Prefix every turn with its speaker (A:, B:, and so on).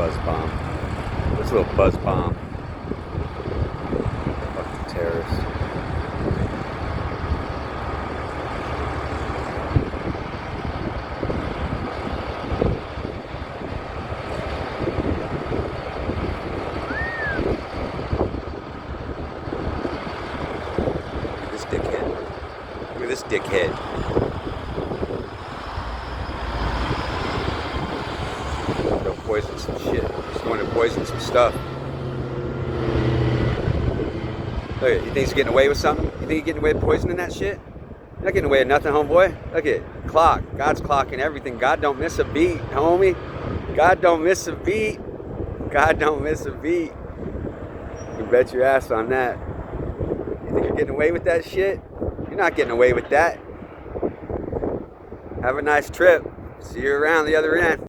A: buzz bomb. This little buzz bomb. Fucking terrorist. This dickhead. Look at this dickhead. Go poison some shit. Just going to poison some stuff. Look at it. You think he's getting away with something? You think he's getting away with poisoning that shit? You're not getting away with nothing, homeboy. Look at it. Clock. God's clocking everything. God don't miss a beat, homie. God don't miss a beat. God don't miss a beat. You bet your ass on that. You think you're getting away with that shit? You're not getting away with that. Have a nice trip. See you around the other end.